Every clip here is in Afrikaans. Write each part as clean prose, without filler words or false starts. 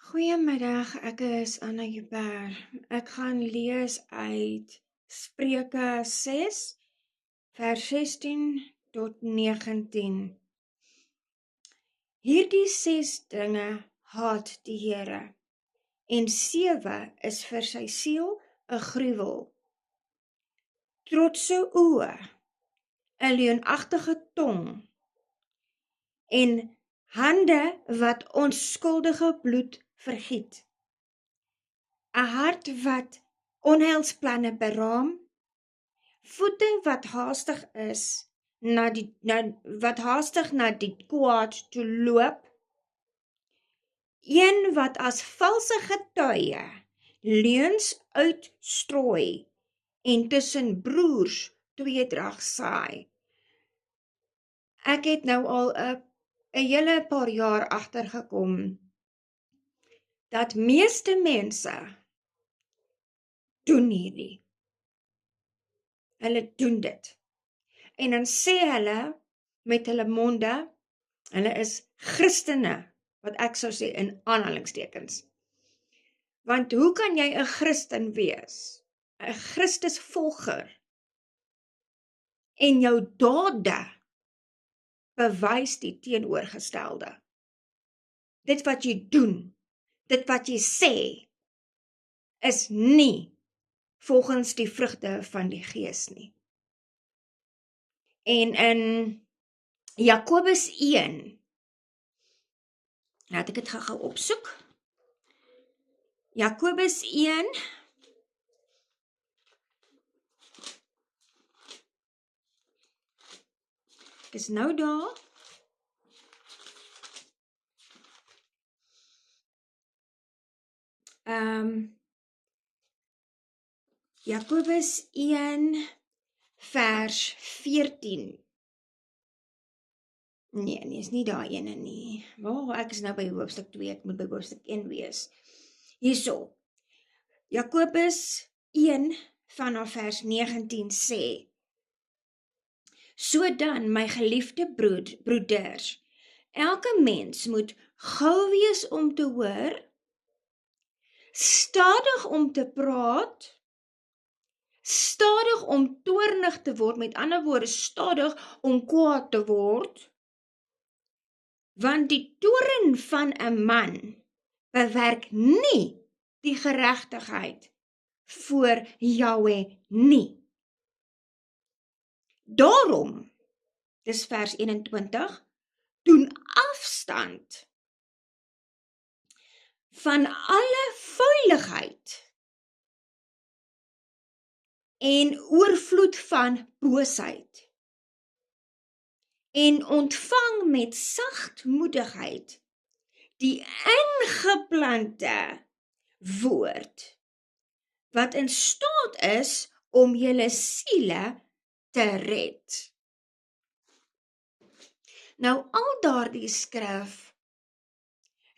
Goeiemiddag, ek is Anna Joubert. Ek gaan lees uit Spreuke 6, vers 16 tot 19. Hierdie 6 dinge haat die Here, en 7 is vir sy siel 'n gruwel. Trotse oë, 'n leeuenagtige tong, en hande wat onskuldige bloed vergiet. 'n hart wat onheilsplanne beraam, voete wat haastig na die kwaad toe loop, een wat as valse getuie leuns uitstrooi en tussen broers tweedrag saai. Ek het nou al 'n hele paar jaar agtergekom dat meeste mense doen hierdie. Hulle doen dit. En dan sê hulle met hulle monde, hulle is Christene, wat ek sou sê in aanhalingstekens. Want hoe kan jy 'n Christen wees, 'n Christusvolger, en jou dade bewys die teenoorgestelde? Dit wat jy doen, dit wat jy sê, is nie volgens die vrugte van die Gees nie. En in Jakobus 1, laat ek dit gou opsoek. Jakobus 1, ek is nou daar. Jakobus 1, vers 14. Nee, is nie daar ene nie. Ek is nou by hoofstuk 2, ek moet by hoofstuk 1 wees. Hierso, Jakobus 1 vanaf vers 19 sê, so dan, my geliefde broeders, elke mens moet gou wees om te hoor, stadig om te praat, stadig om toornig te word, met ander woorde, stadig om kwaad te word, want die toorn van 'n man bewerk nie die geregtigheid voor Jahweh nie. Daarom, dis vers 21, doen afstand van alle vuiligheid en oorvloed van boosheid, en ontvang met sagtmoedigheid die ingeplante woord, wat in staat is om julle siele te red. Nou, al daardie skrif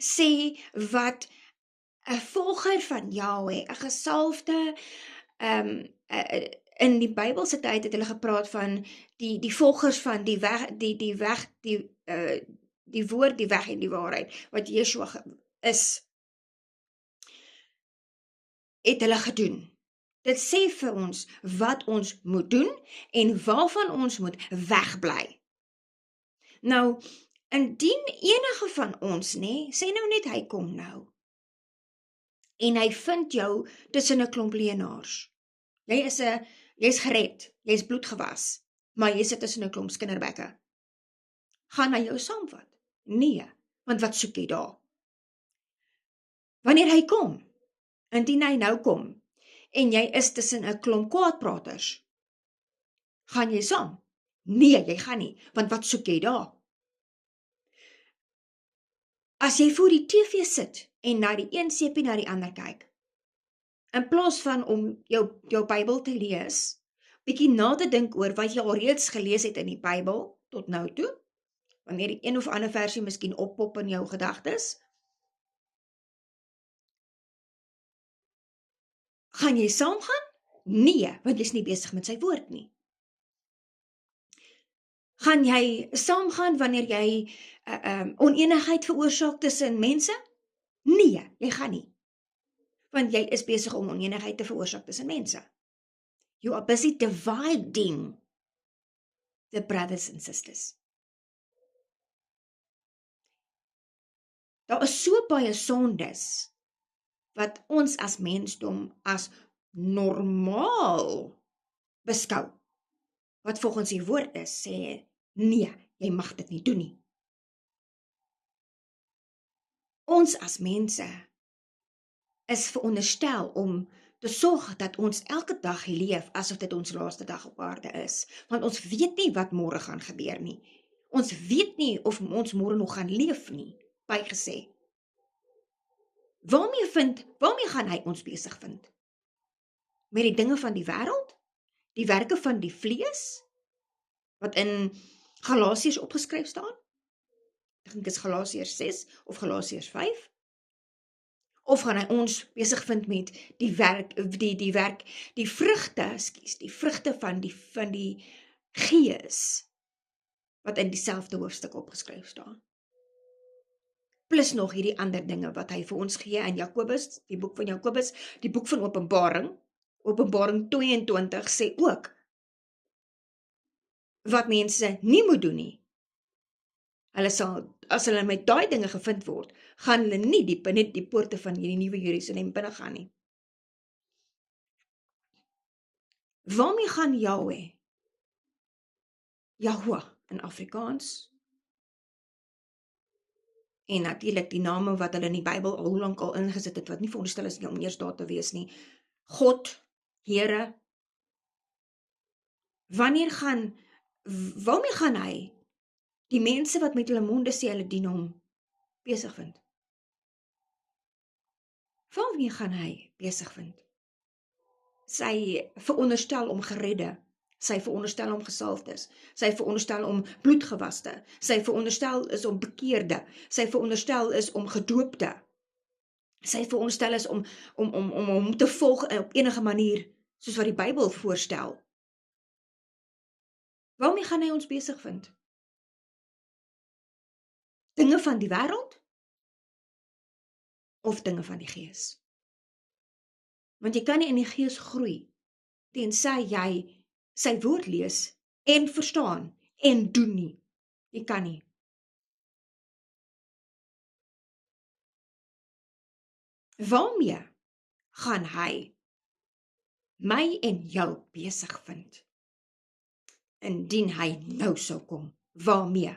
sê wat 'n volger van Jahweh, 'n gesalfde, in die Bybelse tyd het hulle gepraat van die volgers van die woord, die weg en die waarheid, wat Yeshua is, het hulle gedoen. Dit sê vir ons wat ons moet doen en waarvan ons moet wegbly. Nou, indien enige van ons, sê nou net hy kom nou, en hy vind jou tussen 'n klomp leienaars. Jy's gered, jy's bloedgewas, maar jy sit tussen 'n klomp skinderbekke. Gaan hy jou saamvat? Nee, want wat soek jy daar? Wanneer hy kom, indien hy nou kom, en jy is tussen 'n klomp kwaadpraters, gaan jy saam? Nee, jy gaan nie, want wat soek jy daar? As jy voor die TV sit en na die een seepie na die ander kyk, in plaas van om jou Bybel te lees, bietjie na te dink oor wat jy al reeds gelees het in die Bybel tot nou toe, wanneer die een of ander versie miskien oppop in jou gedagtes, gaan jy saamgaan? Nee, want jy is nie besig met sy woord nie. Gaan jy saamgaan wanneer jy oneenigheid veroorsaak tussen mense? Nee, jy gaan nie. Want jy is besig om onenigheid te veroorsaak tussen mense. You are busy dividing the brothers and sisters. Daar is so baie sondes wat ons as mensdom as normaal beskou. Wat volgens die woord is, sê, nee, jy mag dit nie doen nie. Ons as mense is veronderstel om te sorg dat ons elke dag leef asof dit ons laaste dag op aarde is. Want ons weet nie wat môre gaan gebeur nie. Ons weet nie of ons môre nog gaan leef nie, bygesê. Waarmee gaan hy ons besig vind? Met die dinge van die wêreld? Die werke van die vlees? Wat in Galasiërs opgeskryf staan? Ek dink dit is Galasiërs 6 of Galasiërs 5. Of gaan hy ons besig vind met die vrugte van die Gees wat in dieselfde hoofstuk opgeskryf staan. Plus nog hierdie ander dinge wat hy vir ons gee in Jakobus, die boek van Jakobus, die boek van Openbaring. Openbaring 22 sê ook wat mense nie moet doen nie. Hulle sal, as hulle met daai dinge gevind word, gaan hulle nie net die poorte van hierdie nuwe Jerusalem binne gaan nie. Waarmee gaan Yahweh? Yahweh in Afrikaans. En natuurlik die name wat hulle in die Bybel al hoe lank al ingesit het, wat nie veronderstel is om eers daar te wees nie. God, Here. Waarmee gaan hy die mense wat met hulle monde sê hulle dien hom besig vind? Waarmee gaan hy besig vind? Sy veronderstel om geredde, sy veronderstel om gesalfdes, sy veronderstel om bloedgewaste, sy veronderstel is om bekeerde, sy veronderstel is om gedoopte, sy veronderstel is om te volg op enige manier, soos wat die Bybel voorstel. Waarmee gaan hy ons besig vind? Dinge van die wêreld? Of dinge van die Gees? Want jy kan nie in die Gees groei, tensy jy sy woord lees, en verstaan, en doen nie. Jy kan nie. Waarmee gaan hy my en jou besig vind? Indien hy nou sou kom, waarmee?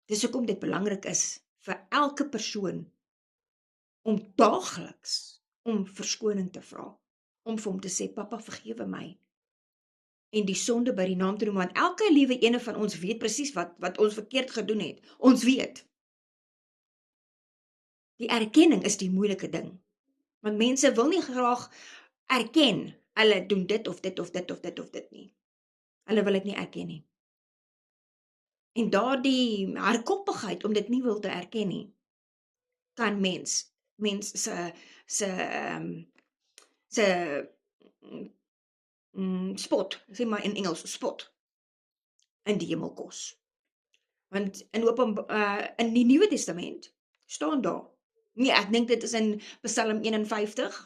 Dis hoekom dit belangrik is vir elke persoon om daagliks om verskoning te vra, om vir hom te sê, Papa, vergewe my, en die sonde by die naam te noem, want elke liewe ene van ons weet presies wat ons verkeerd gedoen het. Ons weet. Die erkenning is die moeilike ding, want mense wil nie graag erken, hulle doen dit of dit of dit of dit of dit nie. Hulle wil dit nie erken nie. En daardie hardkoppigheid om dit nie wil te erken nie, kan mens se spot, sê maar in Engels, spot, in die hemel kos. Want in die Nuwe Testament staan daar, nee, ek dink dit is in Psalm 51,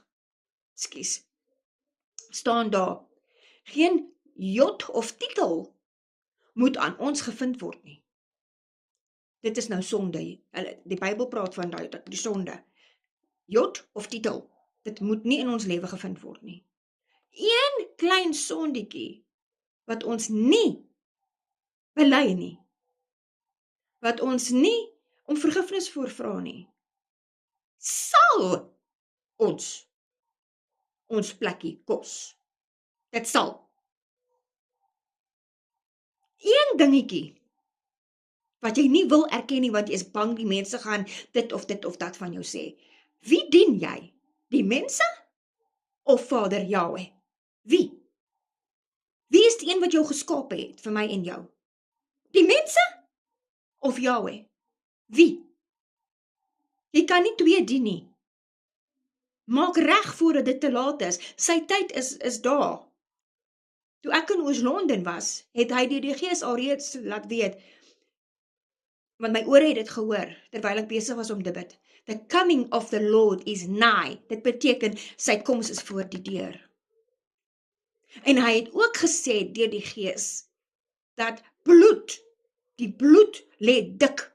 staan daar, geen jot of titel moet aan ons gevind word nie. Dit is nou sonde. Die Bybel praat van die sonde. Jot of titel, dit moet nie in ons lewe gevind word nie. Een klein sondetjie wat ons nie bely nie, wat ons nie om vergifnis voorvra nie, sal ons plekkie kos. Dit sal. Een dingetjie wat jy nie wil erken nie, want jy is bang die mense gaan dit of dat van jou sê. Wie dien jy? Die mense? Of Vader Yahweh? Wie? Wie is die een wat jou geskape het, vir my en jou? Die mense? Of Yahweh? Wie? Jy kan nie twee dien nie. Maak reg voordat dit te laat is. Sy tyd is daar. Toe ek in Oos-London was, het hy die Gees alreeds laat weet, want my ore het dit gehoor, terwyl ek besig was om te bid. The coming of the Lord is nigh. Dit beteken, sy koms is voor die deur. En hy het ook gesê deur die Gees, dat die bloed lê dik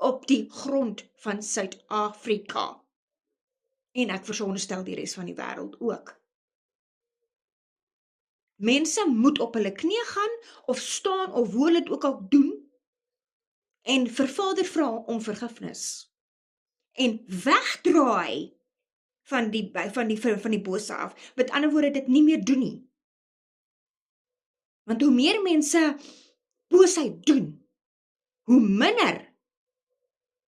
op die grond van Suid-Afrika. En ek veronderstel die res van die wêreld ook. Mense moet op hulle knie gaan, of staan, of hoe hulle dit ook al doen, en vir Vader vra om vergifnis. En wegdraai van die bose af. Met ander woorde, dit nie meer doen nie. Want hoe meer mense boosheid doen, hoe minder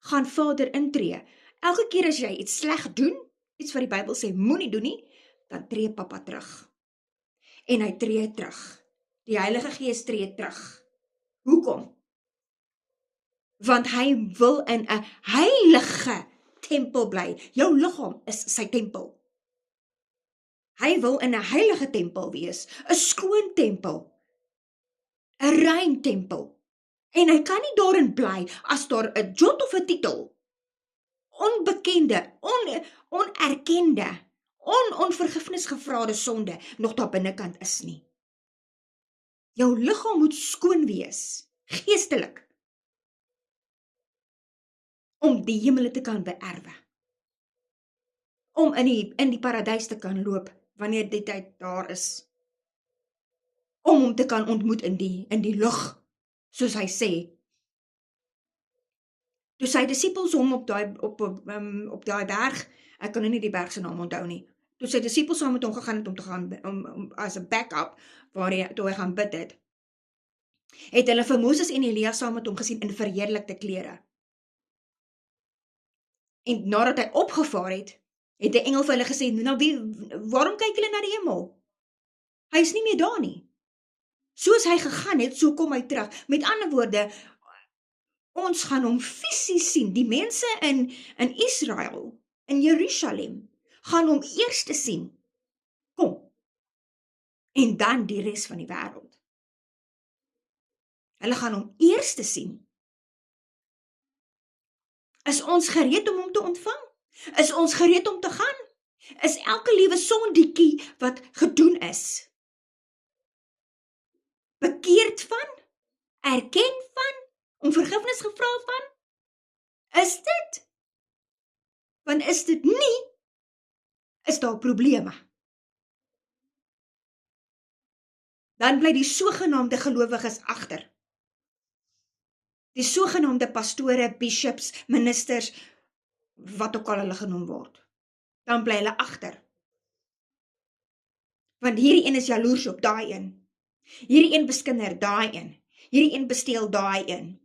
gaan Vader intree. Elke keer as jy iets sleg doen, iets wat die Bybel sê, moenie doen nie, dan tree Papa terug. En hy tree terug. Die Heilige Gees tree terug. Hoekom? Want hy wil in 'n heilige tempel bly. Jou liggaam is sy tempel. Hy wil in 'n heilige tempel wees, 'n skoon tempel, 'n rein tempel. En hy kan nie daarin bly as daar 'n jot of 'n titel, onbekende, onerkende, onvergifnis gevraagde sonde nog daar binnekant is nie. Jou liggaam moet skoon wees, geestelik, om die hemele te kan beerwe. Om in die paradys te kan loop, wanneer die tyd daar is. Om hom te kan ontmoet in die lug, soos hy sê. Toe sy disippels hom op daai berg, ek kan nie die berg se naam onthou nie, toe sy disippels saam met hom gegaan het om te gaan, om as 'n backup, toe hy gaan bid het hulle vir Moses en Elia saam met hom gesien in verheerlikte klere. En nadat hy opgevaar het, het die engel vir hulle gesê, waarom kyk julle na die hemel? Hy is nie meer daar nie. Soos hy gegaan het, so kom hy terug. Met ander woorde, ons gaan hom fisies sien. Die mense in Israel, in Jerusalem, gaan hom eers te sien. Kom. En dan die res van die wêreld. Hulle gaan hom eers te sien. Is ons gereed om hom te ontvang? Is ons gereed om te gaan? Is elke liewe sondetjie wat gedoen is, bekeerd van, erken van, om vergifnis gevra van? Is dit? Want is dit nie, is daar probleme. Dan bly die sogenaamde gelowiges agter. Die sogenaamde pastore, bishops, ministers, wat ook al hulle genoem word. Dan bly hulle agter. Want hierdie een is jaloers op daai een. Hierdie een beskinder daai een. Hierdie een besteel daai een.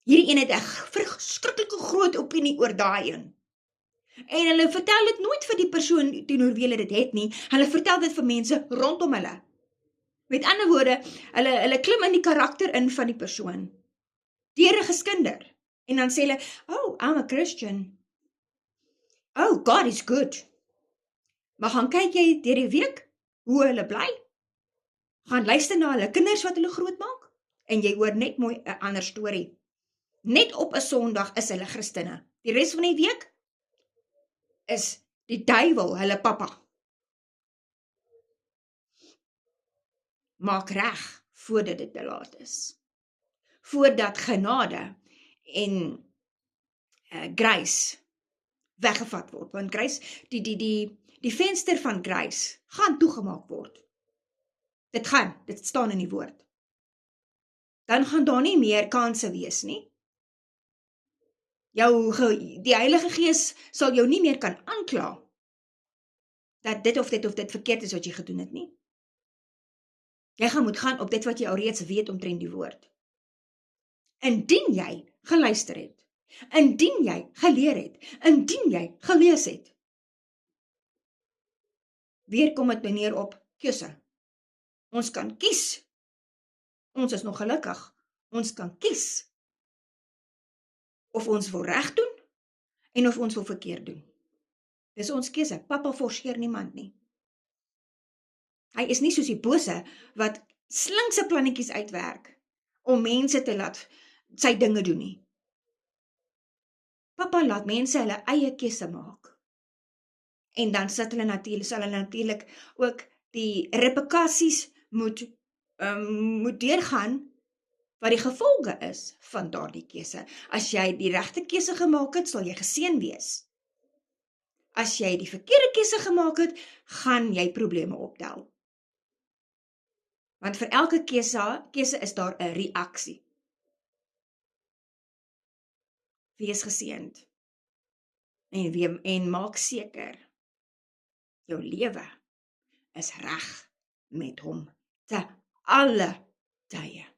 Hierdie een het 'n verskriklike groot opinie oor daai een. En hulle vertel dit nooit vir die persoon teenoor wie hulle dit het nie. Hulle vertel dit vir mense rondom hulle. Met ander woorde, hulle klim in die karakter in van die persoon. Deur 'n geskinder. En dan sê hulle, oh, I'm a Christian. Oh, God is good. Maar gaan kyk jy deur die week, hoe hulle bly? Gaan luister na hulle kinders wat hulle groot maak? En jy hoor net mooi 'n ander storie. Net op 'n Sondag is hulle Christene. Die res van die week is die duiwel hulle pappa. Maak reg voordat dit te laat is. Voordat genade en grace weggevat word. Want grace, die venster van grace gaan toegemaak word. Dit staan in die woord. Dan gaan daar nie meer kanse wees nie. Die Heilige Gees sal jou nie meer kan aankla dat dit of dit verkeerd is wat jy gedoen het nie. Jy moet gaan op dit wat jy al reeds weet omtrent die woord. Indien jy geluister het, indien jy geleer het, indien jy gelees het. Weer kom dit neer op keuse. Ons kan kies. Ons is nog gelukkig. Ons kan kies of ons wil reg doen en of ons wil verkeerd doen. Dis ons keuse. Papa forceer niemand nie. Hy is nie soos die bose wat slinkse plannetjies uitwerk om mense te laat sy dinge doen nie. Pappa laat mense hulle eie keuse maak. En dan sal hulle natuurlik ook die repercussies moet deurgaan wat die gevolge is van daardie keuse. As jy die regte keuse gemaak het, sal jy geseën wees. As jy die verkeerde keuse gemaak het, gaan jy probleme optel. Want vir elke keuse is daar 'n reaksie. Wees geseënd en maak seker jou lewe is reg met hom te alle tye.